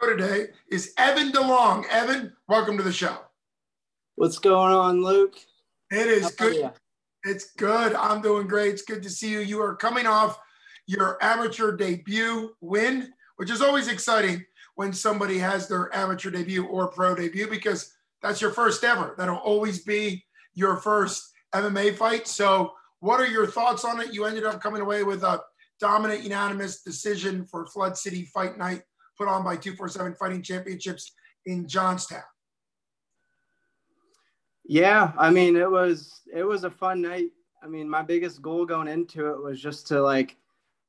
Today is Evan DeLong. Evan, welcome to the show. What's going on, Luke? It is How are good. ya? It's good. I'm doing great. It's good to see you. You are coming off your amateur debut win, which is always exciting when somebody has their amateur debut or pro debut because that's your first ever. That'll always be your first MMA fight. So what are your thoughts on it? You ended up coming away with a dominant unanimous decision for Flood City Fight Night put on by 247 Fighting Championships in Johnstown. Yeah, I mean, it was a fun night. I mean, my biggest goal going into it was just to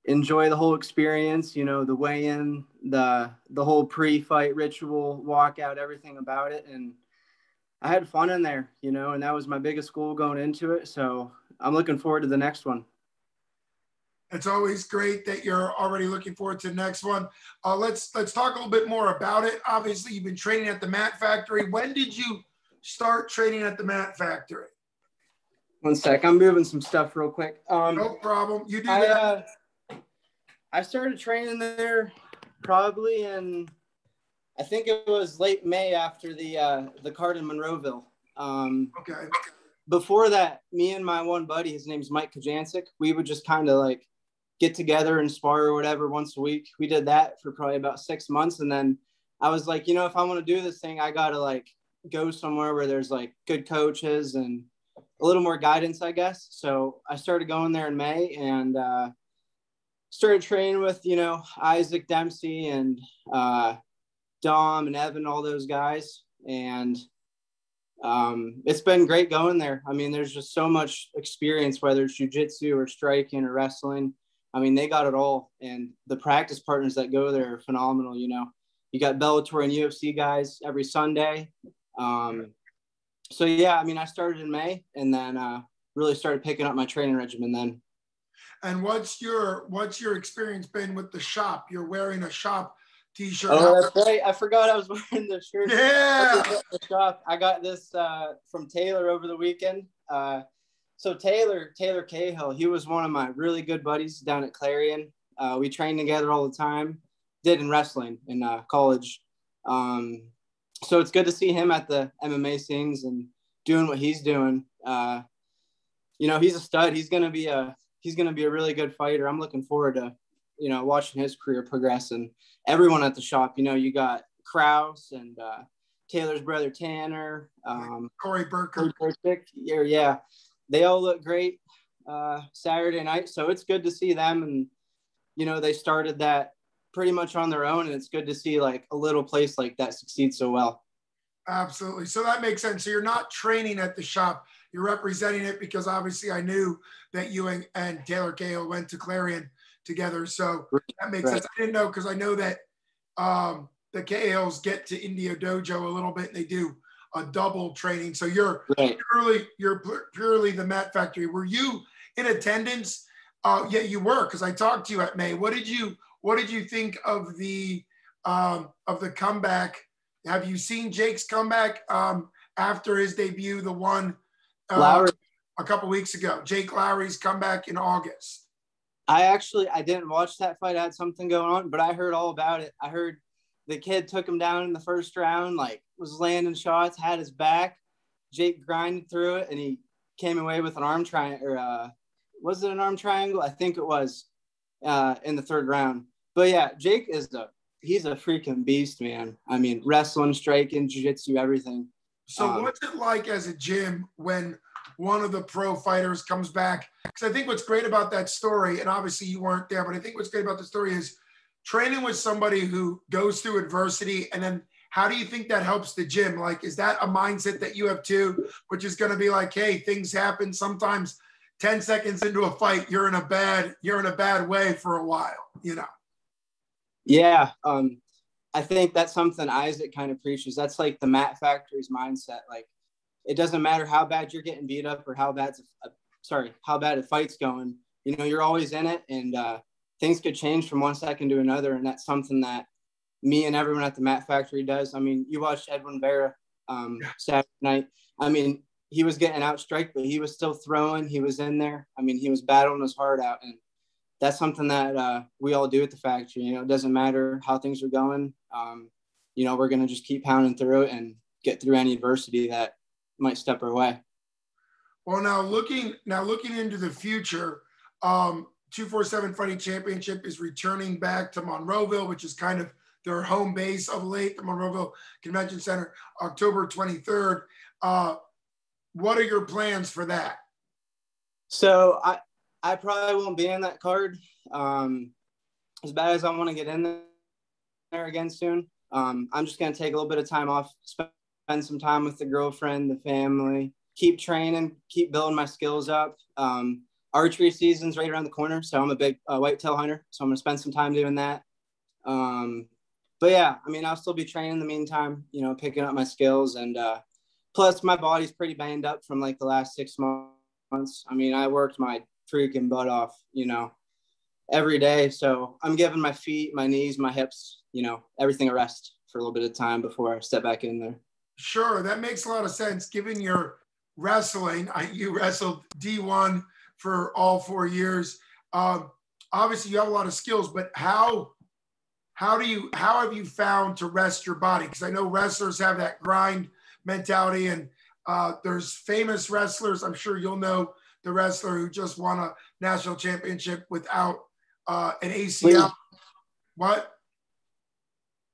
enjoy the whole experience, the weigh-in, the whole pre-fight ritual, walkout, everything about it. And I had fun in there, and that was my biggest goal going into it. So I'm looking forward to the next one. It's always great that you're already looking forward to the next one. Let's talk a little bit more about it. Obviously, you've been training at the Mat Factory. When did you start training at the Mat Factory? One sec, I'm moving some stuff real quick. No problem. You do that. I started training there probably in, I think it was late May after the card in Monroeville. Okay. Before that, me and my one buddy, his name's Mike Kajancic, we would just kind of get together and spar or whatever once a week. We did that for probably about 6 months. And then I was like, if I want to do this thing, I got to go somewhere where there's good coaches and a little more guidance, I guess. So I started going there in May and started training with, Isaac Dempsey and Dom and Evan, all those guys. And it's been great going there. I mean, there's just so much experience, whether it's jiu-jitsu or striking or wrestling. I mean, they got it all. And the practice partners that go there are phenomenal. You got Bellator and UFC guys every Sunday. So yeah, I mean, I started in May and then really started picking up my training regimen then. And what's your experience been with the shop? You're wearing a shop t-shirt. Oh, that's right. I forgot I was wearing the shirt. Yeah. The shop. I got this from Taylor over the weekend. So Taylor Cahill, he was one of my really good buddies down at Clarion. We trained together all the time, did in wrestling in college. So it's good to see him at the MMA scenes and doing what he's doing. He's a stud. He's gonna be a really good fighter. I'm looking forward to, watching his career progress. And everyone at the shop, you got Kraus and Taylor's brother Tanner, Corey Burke. Yeah. They all look great Saturday night. So it's good to see them. And, they started that pretty much on their own. And it's good to see a little place like that succeed so well. Absolutely. So that makes sense. So you're not training at the shop. You're representing it because obviously I knew that you and Taylor Cahill went to Clarion together. So that makes sense. I didn't know because I know that the Cahills get to India Dojo a little bit and they do a double training. So you're purely the Mat Factory. Were you in attendance? Yeah, you were, because I talked to you at May. What did you think of the comeback? Have you seen Jake's comeback after his debut, the one Lowry. A couple weeks ago? Jake Lowry's comeback in August. I didn't watch that fight. I had something going on, but I heard all about it. I heard the kid took him down in the first round, was landing shots, had his back. Jake grinded through it, and he came away with an arm triangle. Or was it an arm triangle? I think it was in the third round. But yeah, Jake he's a freaking beast, man. I mean, wrestling, striking, jiu-jitsu, everything. So what's it like as a gym when one of the pro fighters comes back? Because I think what's great about that story, and obviously you weren't there, but I think what's great about the story is training with somebody who goes through adversity, and then how do you think that helps the gym? Is that a mindset that you have too, which is going to be hey, things happen. Sometimes 10 seconds into a fight, you're in a bad way for a while, Yeah. I think that's something Isaac kind of preaches. That's the Mat Factory's mindset. It doesn't matter how bad you're getting beat up or how bad a fight's going. You're always in it, and things could change from 1 second to another. And that's something that me and everyone at the Mat Factory does. I mean, you watched Edwin Vera Saturday night. I mean, he was getting outstriked, but he was still throwing. He was in there. I mean, he was battling his heart out. And that's something that we all do at the factory. It doesn't matter how things are going. we're going to just keep pounding through it and get through any adversity that might step our way. Well, now looking into the future, 247 Fighting Championship is returning back to Monroeville, which is kind of their home base of late, the Monroeville Convention Center, October 23rd. What are your plans for that? So I probably won't be in that card. As bad as I want to get in there again soon, I'm just going to take a little bit of time off, spend some time with the girlfriend, the family, keep training, keep building my skills up. Archery season's right around the corner, so I'm a big whitetail hunter, so I'm going to spend some time doing that. But yeah, I mean, I'll still be training in the meantime, picking up my skills. And plus my body's pretty banged up from like the last 6 months. I mean, I worked my freaking butt off, every day. So I'm giving my feet, my knees, my hips, everything a rest for a little bit of time before I step back in there. Sure. That makes a lot of sense. Given your wrestling, you wrestled D1 for all 4 years. Obviously you have a lot of skills, but how have you found to rest your body? Because I know wrestlers have that grind mentality, and there's famous wrestlers. I'm sure you'll know the wrestler who just won a national championship without an ACL. Lee. What?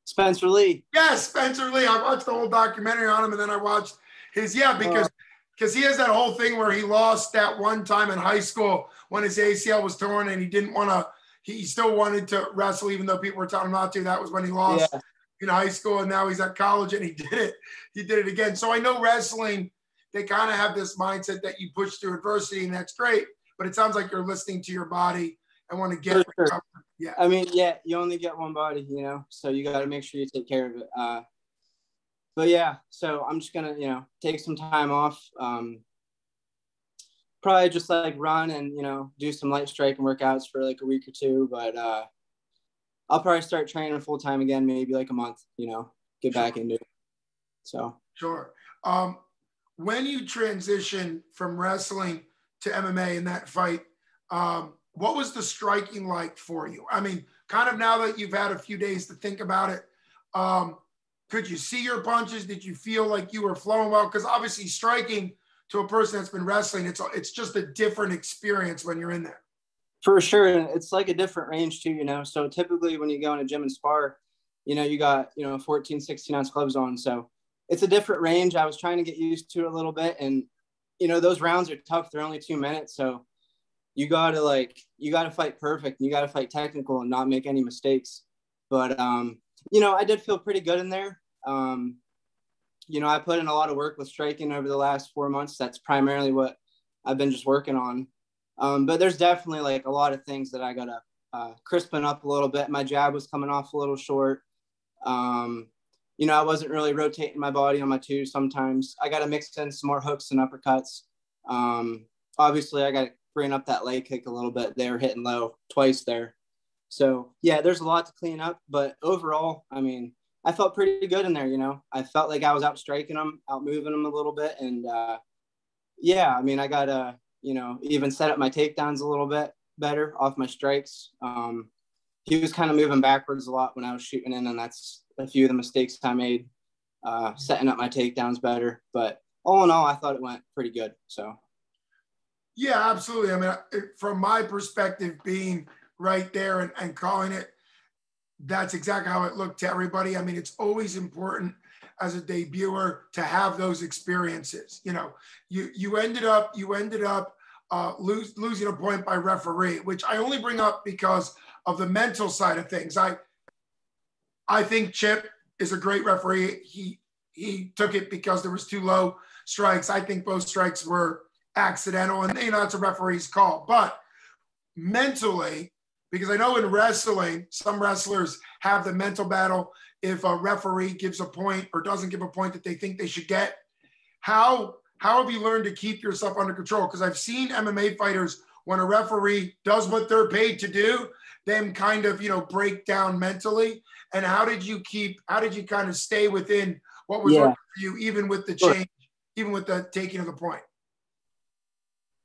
Spencer Lee. Yes, Spencer Lee. I watched the whole documentary on him, and then I watched his, because he has that whole thing where he lost that one time in high school when his ACL was torn, and he didn't want to, he still wanted to wrestle even though people were telling him not to. That was when he lost in high school, and now he's at college, and he did it. He did it again. So I know wrestling, they kind of have this mindset that you push through adversity, and that's great. But it sounds like you're listening to your body and want to get it recovered. Yeah. I mean, you only get one body, so you got to make sure you take care of it. But yeah, so I'm just going to, take some time off. Probably just like run and, do some light striking workouts for like a week or two. But I'll probably start training full time again, maybe like a month, get back into it. So. Sure. When you transition from wrestling to MMA in that fight, what was the striking like for you? I mean, kind of now that you've had a few days to think about it, could you see your punches? Did you feel like you were flowing well? Because obviously striking to a person that's been wrestling, it's just a different experience when you're in there. For sure. It's like a different range too, So typically when you go in a gym and spar, you got, 14, 16 ounce gloves on. So it's a different range. I was trying to get used to it a little bit. And, those rounds are tough. They're only 2 minutes. So you gotta fight perfect. And you gotta fight technical and not make any mistakes. But, I did feel pretty good in there. I put in a lot of work with striking over the last 4 months. That's primarily what I've been just working on. But there's definitely like a lot of things that I got to crispen up a little bit. My jab was coming off a little short. I wasn't really rotating my body on my twos sometimes. I got to mix in some more hooks and uppercuts. Obviously, I got to bring up that leg kick a little bit. They were hitting low twice there. So, yeah, there's a lot to clean up. But overall, I mean, I felt pretty good in there, I felt like I was out striking them, out moving them a little bit. And, I mean, I got to, even set up my takedowns a little bit better off my strikes. He was kind of moving backwards a lot when I was shooting in, and that's a few of the mistakes I made, setting up my takedowns better. But all in all, I thought it went pretty good. So. Yeah, absolutely. I mean, from my perspective, being right there and calling it, that's exactly how it looked to everybody. I mean, it's always important as a debuter to have those experiences. You ended up losing a point by referee, which I only bring up because of the mental side of things. I think Chip is a great referee. He took it because there was too low strikes. I think both strikes were accidental, and that's a referee's call. But mentally, because I know in wrestling, some wrestlers have the mental battle if a referee gives a point or doesn't give a point that they think they should get. How have you learned to keep yourself under control? Because I've seen MMA fighters, when a referee does what they're paid to do, them kind of, break down mentally. And how did you kind of stay within what was working for you, even with the change, even with the taking of the point?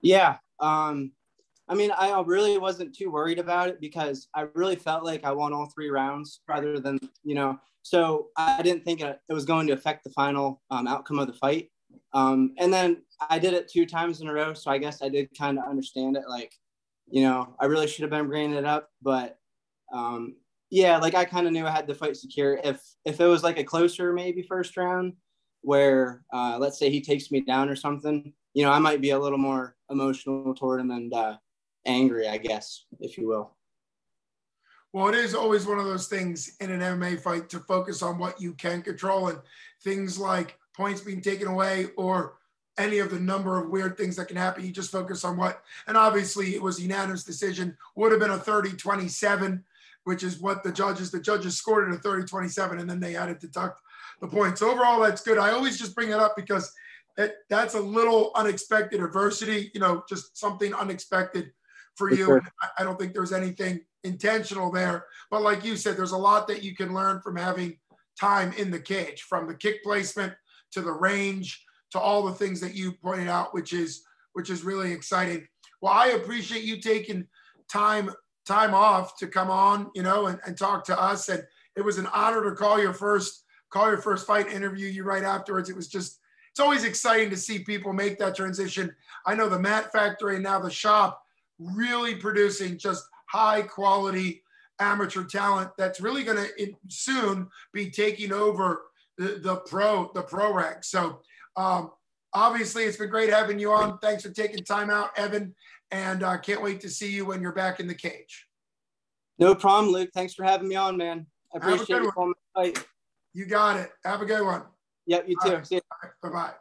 Yeah. I mean, I really wasn't too worried about it because I really felt like I won all 3 rounds rather than, so I didn't think it was going to affect the final outcome of the fight. And then I did it 2 times in a row. So I guess I did kind of understand it. Like, I really should have been bringing it up, but yeah, like I kind of knew I had the fight secure. If it was like a closer, maybe first round where let's say he takes me down or something, I might be a little more emotional toward him and angry, I guess, if you will. Well, it is always one of those things in an MMA fight to focus on what you can control, and things like points being taken away or any of the number of weird things that can happen. You just focus on what, and obviously it was a unanimous decision, would have been a 30-27, which is what the judges scored it a 30-27, and then they had to deduct the points. So overall, that's good. I always just bring it up because that's a little unexpected adversity, just something unexpected for you. Sure. I don't think there's anything intentional there, but like you said, there's a lot that you can learn from having time in the cage, from the kick placement to the range to all the things that you pointed out, which is really exciting. Well, I appreciate you taking time off to come on, and talk to us. And it was an honor to call your first fight, interview you right afterwards. It's always exciting to see people make that transition. I know the Mat Factory and now the shop really producing just high quality amateur talent that's really going to soon be taking over the pro ranks. So obviously it's been great having you on. Thanks for taking time out, Evan, and can't wait to see you when you're back in the cage. No problem, Luke. Thanks for having me on, man. I appreciate you calling my fight. You got it. Have a good one. Yep, you too. Right. See you. Bye-bye.